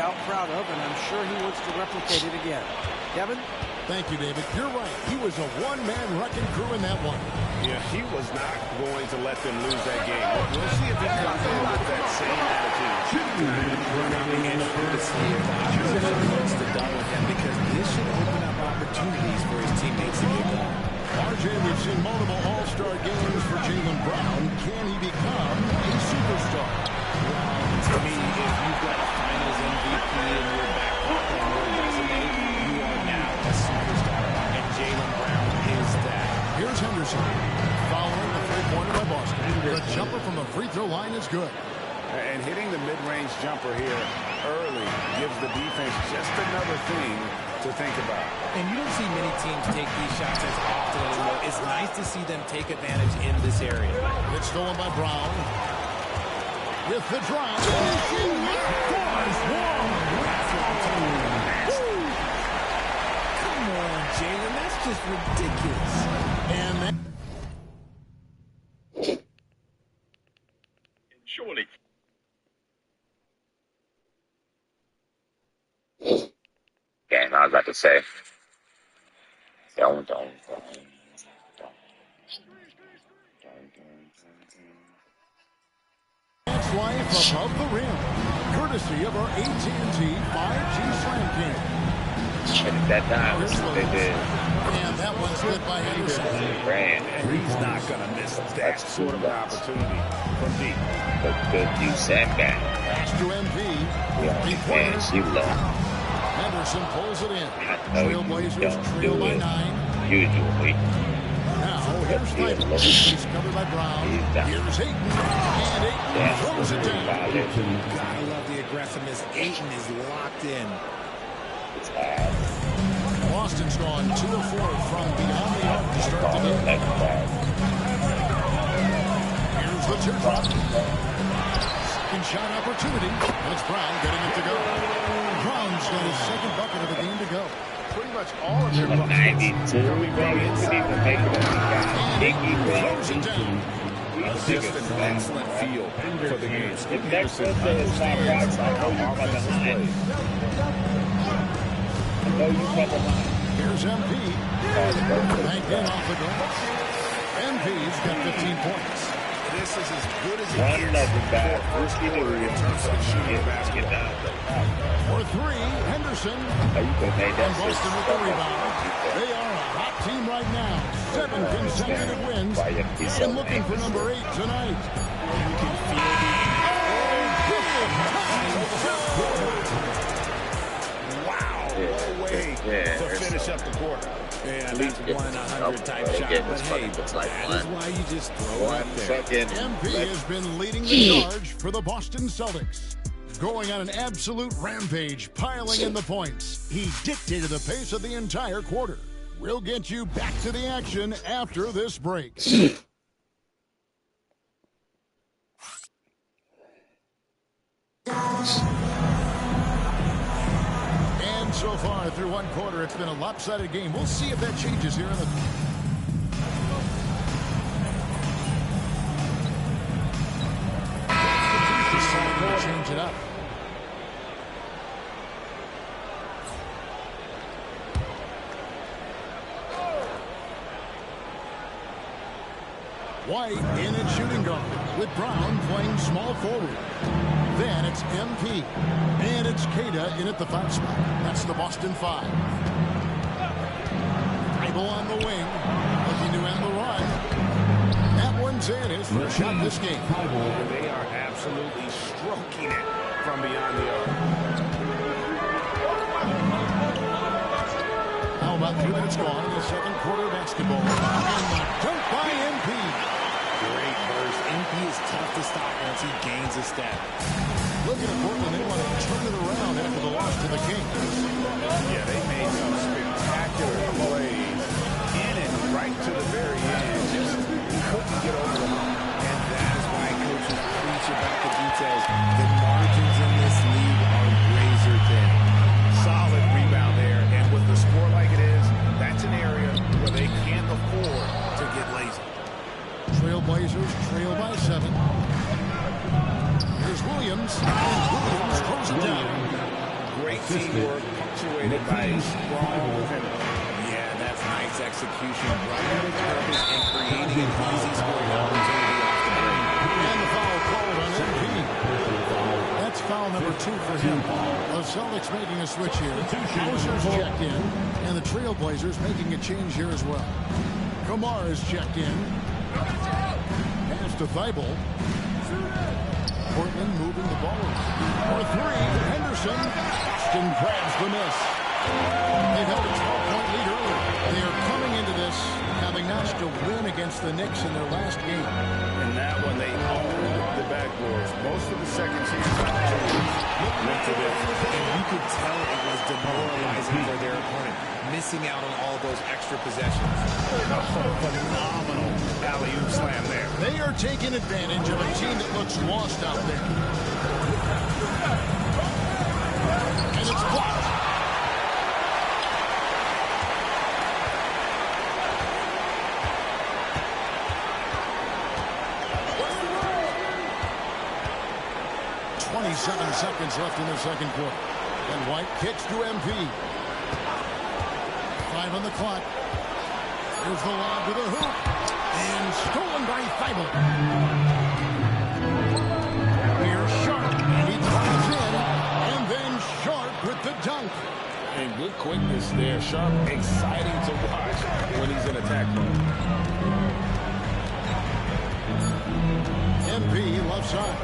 out proud of, and I'm sure he wants to replicate it again. Kevin? Thank you, David. You're right. He was a one-man wrecking crew in that one. Yeah, he was not going to let them lose that game. We'll see if he comes in with that same attitude. And to see if the opposition wants to double him, because this should open up opportunities for his teammates to get going. RJ, we've seen multiple all-star games for Jaylen Brown. Can he become a superstar? To me, if you've got a finals MVP in your back pocket on your resume, you are now a superstar, and Jaylen Brown is that. Here's Henderson, following the three-pointer by Boston. The jumper from the free throw line is good. And hitting the mid-range jumper here early gives the defense just another thing to think about. And you don't see many teams take these shots as often anymore. It's nice to see them take advantage in this area. It's stolen by Brown. With the drive, she scores one. Come on, Jaylen, that's just ridiculous. And then surely. Game, I was about to say. Don't. That's life above the rim, courtesy of our AT&T 5G Slam King. At that time, they did. And that one's good by Henderson. And he's not going to miss that sort of an opportunity from deep. Good use that guy. Pass to MP. Man, she left. Henderson pulls it in. Trailblazers trail by 9. Usually. Now, here's Snyder. He's covered by Brown. Here's Ayton. And Ayton throws it down. Gotta love the aggressiveness. Ayton is locked in. Boston's gone 2 of 4 from beyond the arc to start the game. Here's the teardrop. Second shot opportunity. And it's Brown getting it to go. Brown's got his second bucket of the game to go. Pretty much all of their buckets 92. coming from inside. Throws it down. Just an excellent feel for the game. Skip Next Henderson Thursday is not right. understands I how know you from the offense is line. played. I know you from the line. Here's MP. Banked in off the glass. MP's got 15 points. This is as good as it One gets level back. for first quarter in terms of shooting basketball. For 3, Henderson. You could have made And that Boston with the rebound. They are a hot team right now. 7 consecutive wins. And looking for number 8 tonight. You can feel Wow, what a way to finish up the quarter. Yeah, that's 1 in 100 type shot. But hey, that is why you just throw it up there. MP has been leading the charge for the Boston Celtics. Going on an absolute rampage, piling in the points. He dictated the pace of the entire quarter. We'll get you back to the action after this break. And so far through one quarter, it's been a lopsided game. We'll see if that changes here in the... Change it up. White in at shooting guard with Brown playing small forward. Then it's MP. And it's Cada in at the foul spot. That's the Boston 5. Dribble on the wing. Looking to end the run. That one's in. His first shot this game. They are absolutely stroking it from beyond the arc. How about 3 minutes gone in the second quarter of basketball? And the dunk by MP. Great burst. MP is tough to stop once he gains a step. Looking at Portland, they want to turn it around after the loss to the Kings. Yeah, they made some spectacular plays in and right to the very end. Just couldn't get over the hump. And that is why coaches preach about the details. The margins in this league are razor thin. Solid rebound there. And with the score like it is, that's an area where they can't afford to get lazy. Trailblazers trail by 7. Here's Williams. And Williams throws it down. Great teamwork punctuated by strong finish. Yeah, that's nice execution. Running with purpose and creating an easy scoring opportunity off the break. And the foul called on MP. That's foul number 2 for him. The Celtics making a switch here. Bowser's checked in, and the Trailblazers making a change here as well. Kamar is checked in. Pass to Thibault. Portland moving the ball. For 3, Henderson. Boston grabs the miss. They've held a 12-point lead early. They are coming into this having notched a win against the Knicks in their last game. In that one, they owned the backboards. Most of the second chance opportunities went to them. And you could tell it was demoralizing for their opponent, missing out on all those extra possessions. Phenomenal alley-oop slam there. They are taking advantage of a team that looks lost out there. And it's blocked. Seconds left in the second quarter. And White kicks to MP. 5 on the clock. Here's the lob to the hoop. And stolen by Thibault. Here's Sharp. And he drives in. And then Sharp with the dunk. And good quickness there. Sharp, exciting to watch when he's in attack mode. MP left side.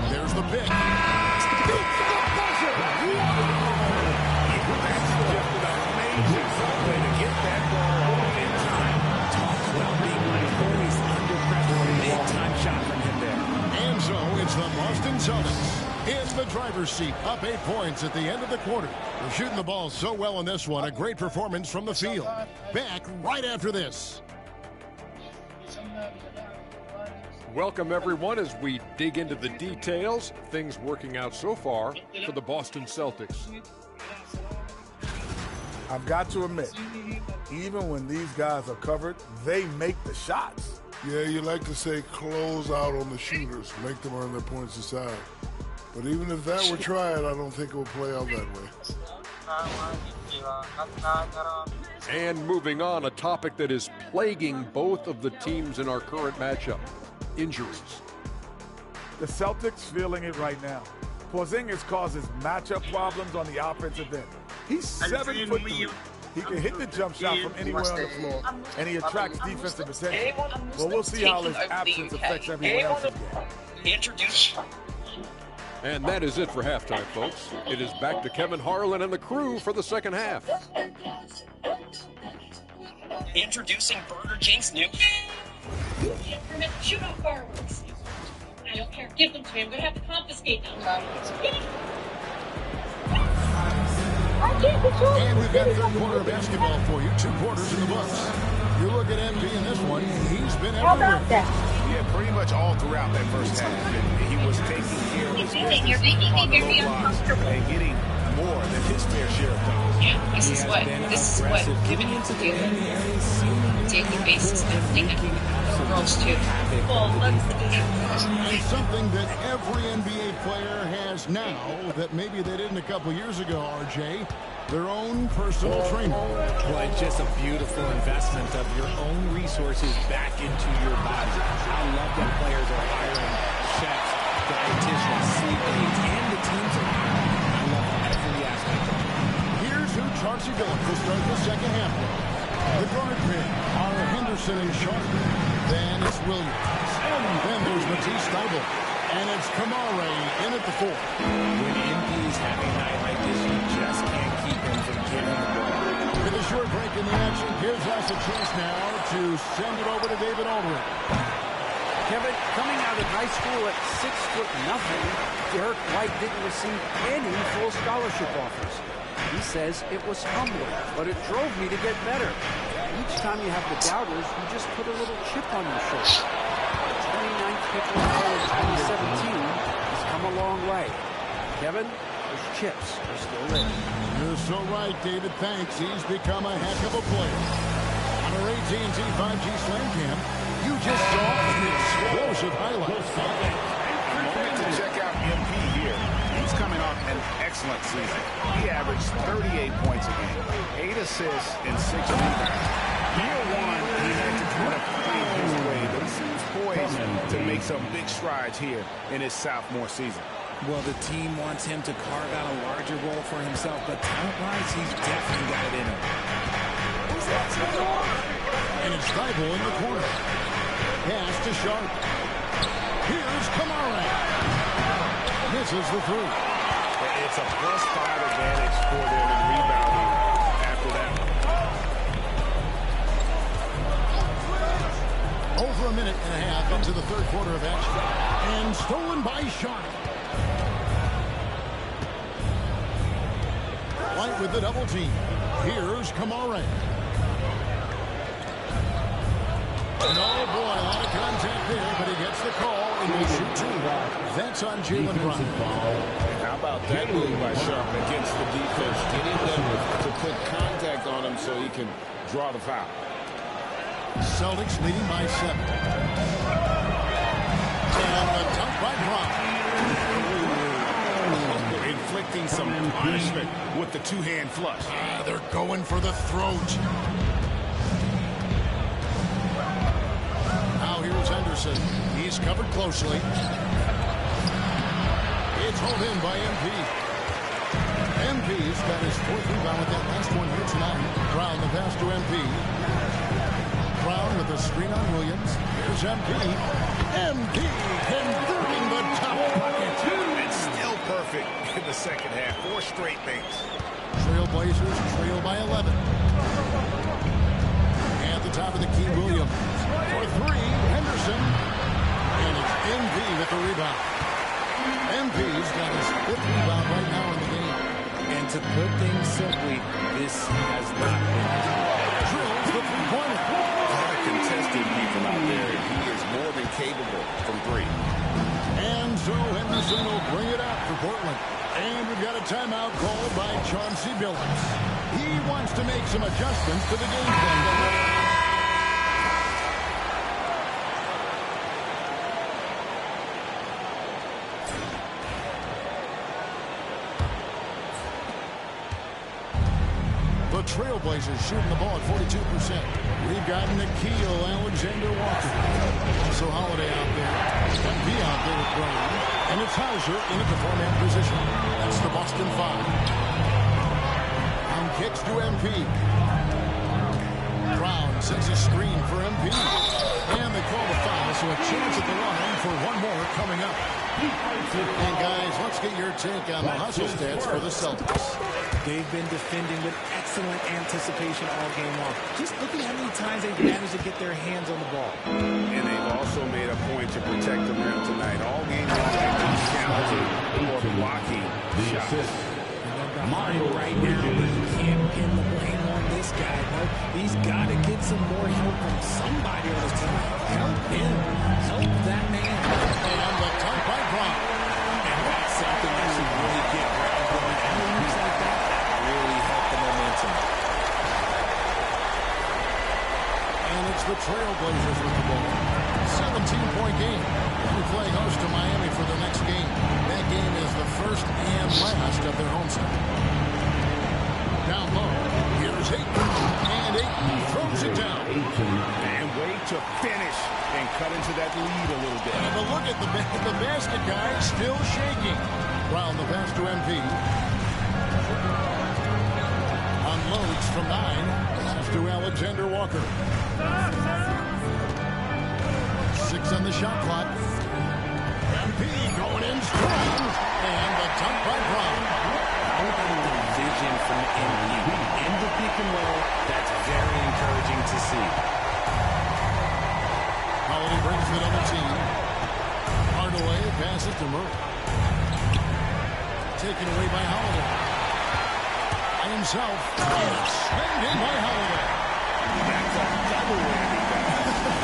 There's the pick. That's just an amazing way to get that ball off in time. Talk about being poised under pressure. Big time shot from him there. And so it's the Boston Celtics in the driver's seat, up 8 points at the end of the quarter. They're shooting the ball so well in this one. A great performance from the field. Back right after this. Welcome, everyone, as we dig into the details. Things working out so far for the Boston Celtics. I've got to admit, even when these guys are covered, they make the shots. Yeah, you like to say close out on the shooters, make them earn their points aside. But even if that were tried, I don't think it would play out that way. And moving on, a topic that is plaguing both of the teams in our current matchup. Injuries. The Celtics feeling it right now. Porzingis causes matchup problems on the offensive end. He's 7'3". He can hit the jump shot from anywhere on the floor, and he attracts defensive attention. Well, we'll see how his absence affects everyone else's game. Introduce. And that is it for halftime, folks. It is back to Kevin Harlan and the crew for the second half. Introducing Burger King's new. Shoot off fireworks. I don't care. Give them to me. I'm going to have to confiscate them. And we've got third quarter basketball for you. 2 quarters in the books. You look at MP in this one, he's been everywhere. Yeah, pretty much all throughout that first half. He was taking care of his business You're making me on the very low blocks uncomfortable. and getting more than his fair share of downs. Yeah, this is what giving him to do on a daily basis. And I'm thinking girls too. Well, It's something that every NBA player has now that maybe they didn't a couple years ago, RJ. Their own personal trainer. Well, it's just a beautiful investment of your own resources back into your body. I love that players are hiring chefs, dietitians, sleep aides, and the teams are hiring. I love every aspect of it. Here's who Chauncey Billups will start the second half with. The guard pair are Henderson and Sharp. Then it's Williams. And then there's Matisse Thybulle. And it's Kamare in at the 4. When MP is having a night like this, you just can't keep him from getting the ball. With a short break in the action, gives us a chance now to send it over to David Aldridge. Kevin, coming out of high school at 6'0", Derek White didn't receive any full scholarship offers. He says it was humbling, but it drove me to get better. Each time you have the doubters, you just put a little chip on your shoulder. 29th pick overall in 2017 has come a long way. Kevin, those chips are still there. You're so right, David. Thanks. He's become a heck of a player. On our AT&T 5G Slam Cam, you just saw an explosive highlight. Moment to check out MP here. He's coming off an excellent excellent season. He averaged 38 points a game, 8 assists, and 6 rebounds. Year one, he had to kind of find his way, but he seems poised to make some big strides here in his sophomore season. Well, the team wants him to carve out a larger role for himself, but talent-wise, he's definitely got it in him. And it's Thibault in the corner. Pass to Sharp. Here's Kamara. Misses the three. It's a +5 advantage for them in rebounding after that. Over a minute and a half into the third quarter of action. And stolen by Sharp. White with the double team. Here's Kamara. Oh boy, a lot of contact there, but he gets the call and will shoot two. That's on Jaylen Brown. How about that move by Sharp against the defense, getting them to put contact on him so he can draw the foul. Celtics leading by 7. And the dunk by Brown. Inflicting some punishment with the two-hand flush. They're going for the throat. Now here's Henderson. He's covered closely. It's hauled in by MP. MP's got his 4th rebound with that last one here tonight. Brown the pass to MP. Brown with a screen on Williams. Here's MP. MP converting the top pocket. It's still perfect in the second half. 4 straight things. Trailblazers trail by 11. At the top of the key, Williams. For 3, Henderson. And it's MP with the rebound. MP's got his 5th rebound right now in the game. And to put things simply, this has not been drills the three-pointer. A lot of contested people out there. He is more than capable from 3. And so Henderson will bring it out for Portland. And we've got a timeout called by Chauncey Billups. He wants to make some adjustments to the game plan. Trailblazers shooting the ball at 42%. We've got Nickeil Alexander-Walker. Also Holiday out there. MP out there with Brown. And it's Hauser in at the four-man position. That's the Boston 5. On kicks to MP. Brown sets a screen for MP. And they call the foul, so a chance at the line for one more coming up. And guys, let's get your take on the hustle stats for the Celtics. They've been defending with excellent anticipation all game long. Just look at how many times they've managed to get their hands on the ball. And they've also made a point to protect the rim tonight. All game long, they've been challenging or blocking shots. Mario right now, he can't pin the blame on this guy. No, he's got to get some more help from somebody on his team. Help him. Help that man. And the top by Brown. And that's something that should really get Brown going. And moves like that really help the momentum. And it's the Trailblazers with the ball. 17-point game. We play host to Miami for the next game. That game is the first and last of their homestand. Down low. Here's Ayton. And Ayton throws it down. And wait to finish and cut into that lead a little bit. And a look at the basket guy still shaking. Brown the pass to MP. Unloads from 9. Pass to Alexander Walker. 6 on the shot clock. MP going in strong. And the dunk by Brown. Vision from MP. In the pick and roll, that's very encouraging to see. Holiday brings it on the team. Hardaway passes to Murray. Taken away by Holiday. By himself. And slammed in by Holiday. That's a double whammy.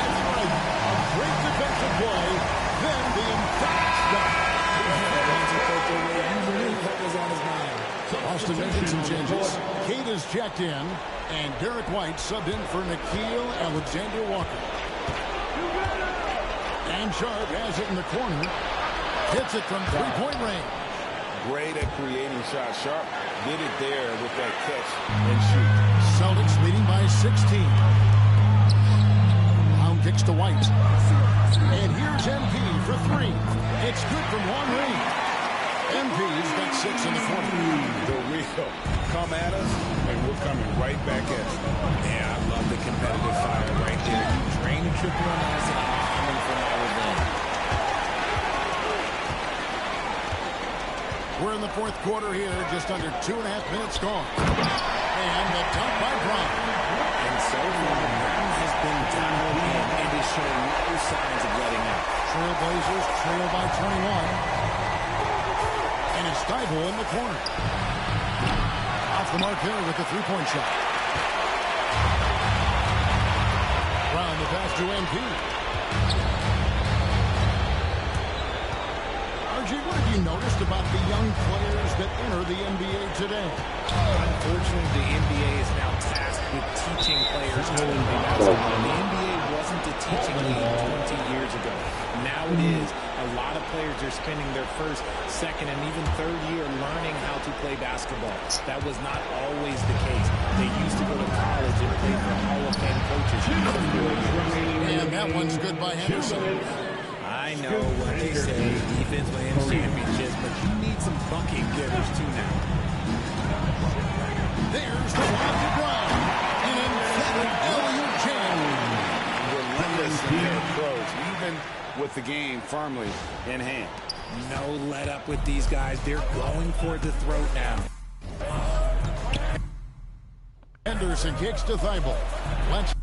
That's right. A great defensive play. Then the emphatic stop. Austin making some changes. Kate is checked in. And Derek White subbed in for Nickeil Alexander-Walker. And Sharp has it in the corner. Hits it from three-point range. Great at creating shots. Sharp did it there with that catch and shoot. Celtics leading by 16. Brown kicks to White. And here's MP for three. It's good from long range. MP's got 6 in the 40. The real come at us, and we're coming right back at you. Yeah, I love the competitive fire right there. You drain a triple and I said, I'm coming for my revenge. We're in the fourth quarter here, just under 2.5 minutes gone. And the dunk by Brown. And so far, Brown has been dialed in and is showing no signs of letting up. Trailblazers trail by 21. And it's Thibault in the corner. Off the mark there with the three-point shot. Brown the pass to MP. RG, what have you noticed about the young players that enter the NBA today? Unfortunately, the NBA is now tasked with teaching players how to play basketball. The NBA wasn't a teaching league 20 years ago. Now it is. A lot of players are spending their first, second, and even third year learning how to play basketball. That was not always the case. They used to go to college and play for Hall of Fame coaches. And that one's good by Henderson. I know what they say, defense wins championships, but you need some bucket getters too now. There's the lob to Brown. An emphatic alley-oop jam. Relentless in their approach, even with the game firmly in hand. No let up with these guys. They're going for the throat now. Henderson kicks to Thibault. Let's